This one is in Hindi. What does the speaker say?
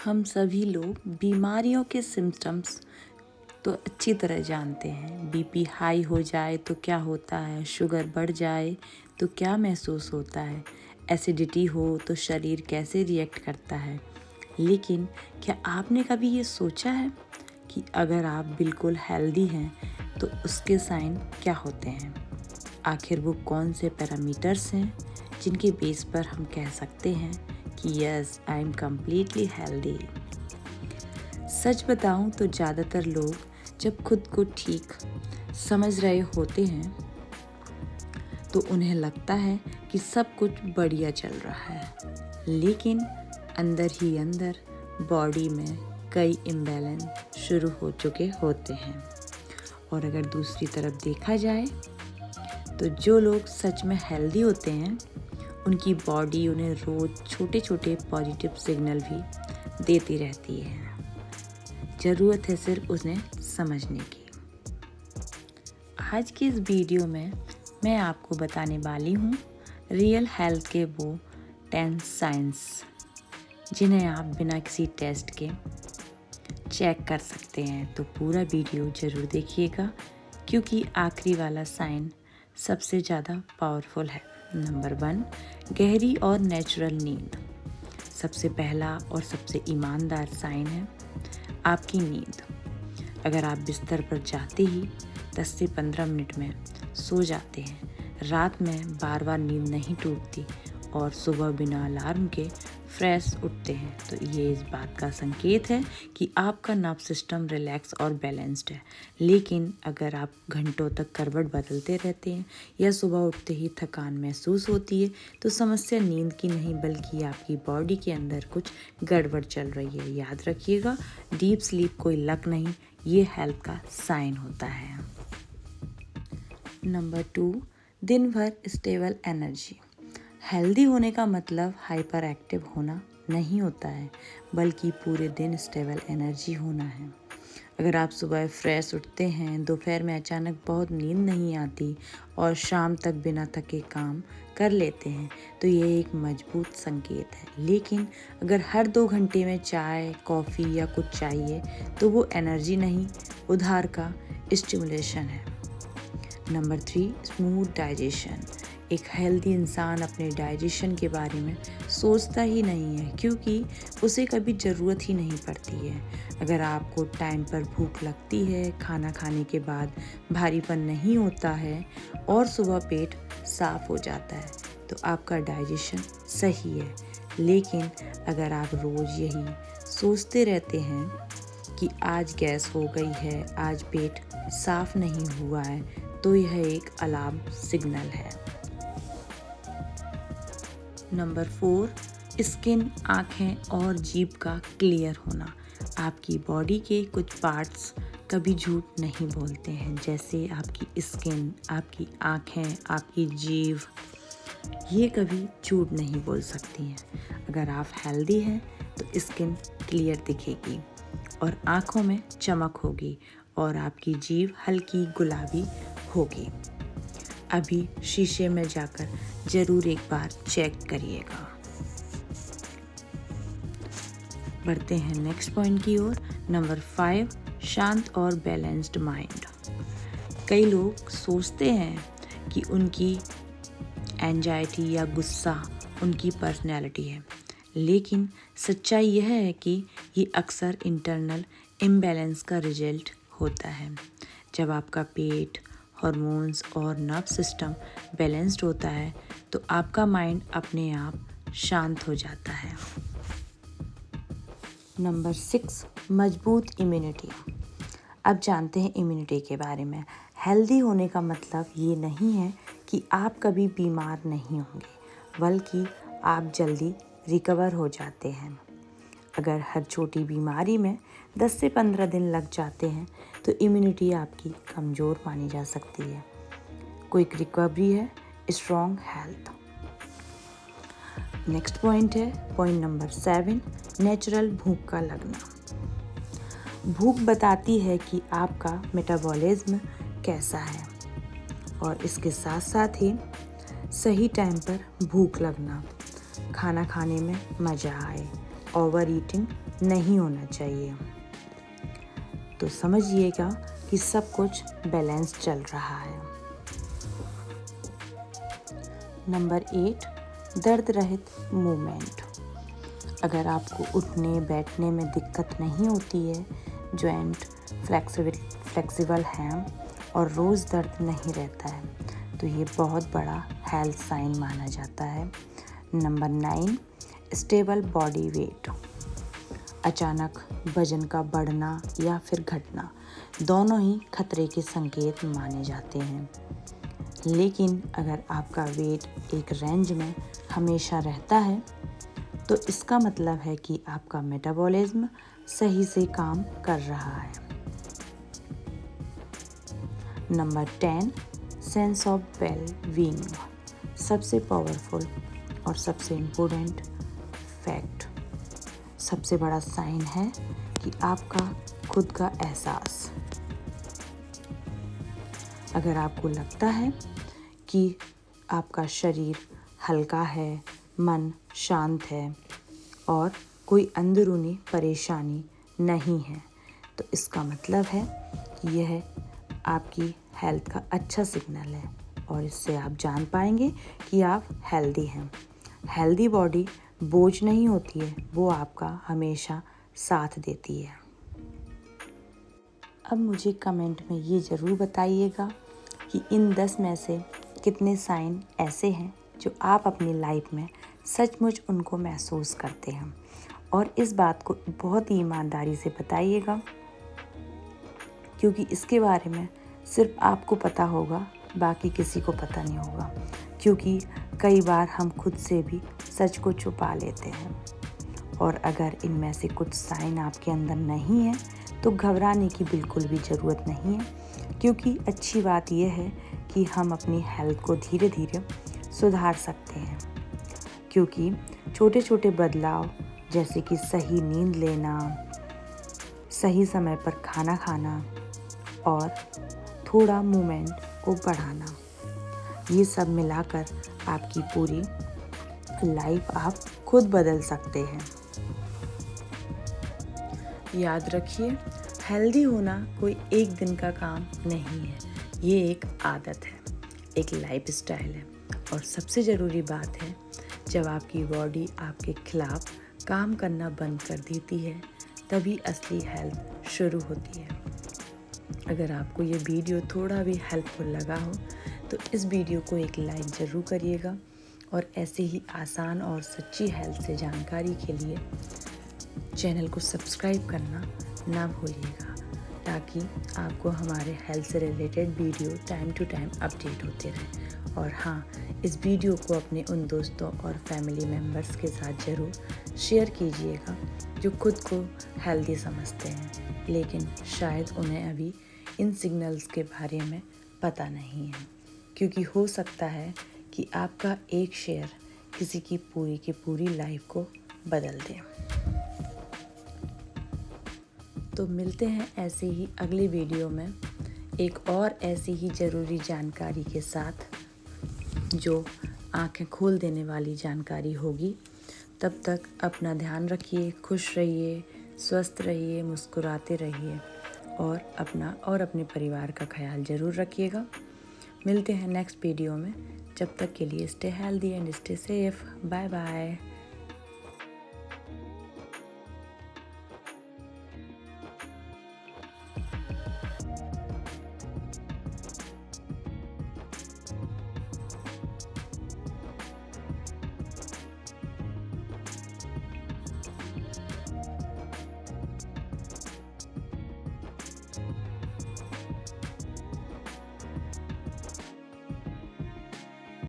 हम सभी लोग बीमारियों के सिम्टम्स तो अच्छी तरह जानते हैं। बीपी हाई हो जाए तो क्या होता है, शुगर बढ़ जाए तो क्या महसूस होता है, एसिडिटी हो तो शरीर कैसे रिएक्ट करता है। लेकिन क्या आपने कभी ये सोचा है कि अगर आप बिल्कुल हेल्दी हैं तो उसके साइन क्या होते हैं? आखिर वो कौन से पैरामीटर्स हैं जिनके बेस पर हम कह सकते हैं कि yes, I am completely healthy. सच बताऊं तो ज़्यादातर लोग जब खुद को ठीक समझ रहे होते हैं तो उन्हें लगता है कि सब कुछ बढ़िया चल रहा है, लेकिन अंदर ही अंदर बॉडी में कई इम्बैलेंस शुरू हो चुके होते हैं। और अगर दूसरी तरफ देखा जाए तो जो लोग सच में हेल्दी होते हैं उनकी बॉडी उन्हें रोज़ छोटे छोटे पॉजिटिव सिग्नल भी देती रहती है। ज़रूरत है सिर्फ उन्हें समझने की। आज की इस वीडियो में मैं आपको बताने वाली हूँ रियल हेल्थ के वो 10 साइंस जिन्हें आप बिना किसी टेस्ट के चेक कर सकते हैं। तो पूरा वीडियो ज़रूर देखिएगा क्योंकि आखिरी वाला साइन सबसे ज़्यादा पावरफुल है। नंबर 1, गहरी और नेचुरल नींद। सबसे पहला और सबसे ईमानदार साइन है आपकी नींद। अगर आप बिस्तर पर जाते ही 10 से 15 मिनट में सो जाते हैं, रात में बार बार नींद नहीं टूटती और सुबह बिना अलार्म के फ्रेश उठते हैं, तो ये इस बात का संकेत है कि आपका नर्व सिस्टम रिलैक्स और बैलेंस्ड है। लेकिन अगर आप घंटों तक करवट बदलते रहते हैं या सुबह उठते ही थकान महसूस होती है तो समस्या नींद की नहीं बल्कि आपकी बॉडी के अंदर कुछ गड़बड़ चल रही है। याद रखिएगा, डीप स्लीप कोई लक नहीं, ये हेल्थ का साइन होता है। नंबर 2, दिन भर स्टेबल एनर्जी। हेल्दी होने का मतलब हाइपर एक्टिव होना नहीं होता है, बल्कि पूरे दिन स्टेबल एनर्जी होना है। अगर आप सुबह फ्रेश उठते हैं, दोपहर में अचानक बहुत नींद नहीं आती और शाम तक बिना थके काम कर लेते हैं, तो ये एक मजबूत संकेत है। लेकिन अगर हर 2 घंटे में चाय, कॉफ़ी या कुछ चाहिए तो वो एनर्जी नहीं, उधार का स्टिमुलेशन है। Number 3, smooth digestion. एक हेल्दी इंसान अपने डाइजेशन के बारे में सोचता ही नहीं है क्योंकि उसे कभी ज़रूरत ही नहीं पड़ती है। अगर आपको टाइम पर भूख लगती है, खाना खाने के बाद भारीपन नहीं होता है और सुबह पेट साफ हो जाता है तो आपका डाइजेशन सही है। लेकिन अगर आप रोज़ यही सोचते रहते हैं कि आज गैस हो गई है, आज पेट साफ नहीं हुआ है, तो यह एक अलार्म सिग्नल है। नंबर 4, स्किन, आँखें और जीभ का क्लियर होना। आपकी बॉडी के कुछ पार्ट्स कभी झूठ नहीं बोलते हैं, जैसे आपकी स्किन, आपकी आँखें, आपकी जीभ, ये कभी झूठ नहीं बोल सकती हैं। अगर आप हेल्दी हैं तो स्किन क्लियर दिखेगी और आँखों में चमक होगी और आपकी जीभ हल्की गुलाबी होगी। अभी शीशे में जाकर ज़रूर एक बार चेक करिएगा। बढ़ते हैं नेक्स्ट पॉइंट की ओर। नंबर 5, शांत और बैलेंस्ड माइंड। कई लोग सोचते हैं कि उनकी एंजाइटी या गुस्सा उनकी पर्सनैलिटी है, लेकिन सच्चाई यह है कि ये अक्सर इंटरनल इम्बैलेंस का रिजल्ट होता है। जब आपका पेट, हार्मोन्स और नर्व सिस्टम बैलेंस्ड होता है तो आपका माइंड अपने आप शांत हो जाता है। नंबर 6, मजबूत इम्यूनिटी। अब जानते हैं इम्यूनिटी के बारे में। हेल्दी होने का मतलब ये नहीं है कि आप कभी बीमार नहीं होंगे, बल्कि आप जल्दी रिकवर हो जाते हैं। अगर हर छोटी बीमारी में 10 से 15 दिन लग जाते हैं तो इम्यूनिटी आपकी कमज़ोर मानी जा सकती है। क्विक रिकवरी है स्ट्रॉन्ग हेल्थ। नेक्स्ट पॉइंट है पॉइंट नंबर 7, नेचुरल भूख का लगना। भूख बताती है कि आपका मेटाबॉलिज्म कैसा है और इसके साथ साथ ही सही टाइम पर भूख लगना, खाना खाने में मज़ा आए, ओवर ईटिंग नहीं होना चाहिए। तो समझिएगा कि सब कुछ बैलेंस चल रहा है। नंबर 8, दर्द रहित मूवमेंट। अगर आपको उठने बैठने में दिक्कत नहीं होती है, जॉइंट फ्लेक्सिबल हैं और रोज़ दर्द नहीं रहता है, तो ये बहुत बड़ा हेल्थ साइन माना जाता है। Number 9, stable body weight. अचानक वजन का बढ़ना या फिर घटना दोनों ही खतरे के संकेत माने जाते हैं। लेकिन अगर आपका वेट एक रेंज में हमेशा रहता है, तो इसका मतलब है कि आपका मेटाबॉलिज्म सही से काम कर रहा है। Number 10, sense of well being. सबसे पावरफुल और सबसे इम्पोर्टेंट फैक्ट, सबसे बड़ा साइन है कि आपका खुद का एहसास। अगर आपको लगता है कि आपका शरीर हल्का है, मन शांत है और कोई अंदरूनी परेशानी नहीं है, तो इसका मतलब है कि यह आपकी हेल्थ का अच्छा सिग्नल है और इससे आप जान पाएंगे कि आप हेल्दी हैं। हेल्दी बॉडी बोझ नहीं होती है, वो आपका हमेशा साथ देती है। अब मुझे कमेंट में ये ज़रूर बताइएगा कि इन 10 में से कितने साइन ऐसे हैं जो आप अपनी लाइफ में सचमुच उनको महसूस करते हैं, और इस बात को बहुत ही ईमानदारी से बताइएगा, क्योंकि इसके बारे में सिर्फ आपको पता होगा, बाकी किसी को पता नहीं होगा। क्योंकि कई बार हम खुद से भी सच को छुपा लेते हैं, और अगर इनमें से कुछ साइन आपके अंदर नहीं है तो घबराने की बिल्कुल भी ज़रूरत नहीं है, क्योंकि अच्छी बात यह है कि हम अपनी हेल्थ को धीरे धीरे सुधार सकते हैं। क्योंकि छोटे छोटे बदलाव जैसे कि सही नींद लेना, सही समय पर खाना खाना और थोड़ा मूवमेंट को बढ़ाना, ये सब मिलाकर आपकी पूरी लाइफ आप खुद बदल सकते हैं। याद रखिए, हेल्दी होना कोई एक दिन का काम नहीं है, ये एक आदत है, एक लाइफस्टाइल है, और सबसे ज़रूरी बात है, जब आपकी बॉडी आपके खिलाफ काम करना बंद कर देती है, तभी असली हेल्थ शुरू होती है। अगर आपको ये वीडियो थोड़ा भी हेल्पफुल लगा हो तो इस वीडियो को एक लाइक ज़रूर करिएगा, और ऐसे ही आसान और सच्ची हेल्थ से जानकारी के लिए चैनल को सब्सक्राइब करना ना भूलिएगा, ताकि आपको हमारे हेल्थ से related video time to time update होते रहें। और हाँ, इस वीडियो को अपने उन दोस्तों और फैमिली मेम्बर्स के साथ ज़रूर शेयर कीजिएगा जो खुद को हेल्दी समझते हैं, लेकिन शायद उन्हें अभी इन सिग्नल्स के बारे में पता नहीं है, क्योंकि हो सकता है कि आपका एक शेयर किसी की पूरी लाइफ को बदल दे। तो मिलते हैं ऐसे ही अगली वीडियो में एक और ऐसी ही ज़रूरी जानकारी के साथ, जो आंखें खोल देने वाली जानकारी होगी। तब तक अपना ध्यान रखिए, खुश रहिए, स्वस्थ रहिए, मुस्कुराते रहिए, और अपना और अपने परिवार का ख्याल ज़रूर रखिएगा। मिलते हैं नेक्स्ट वीडियो में। जब तक के लिए stay healthy and stay safe. Bye bye.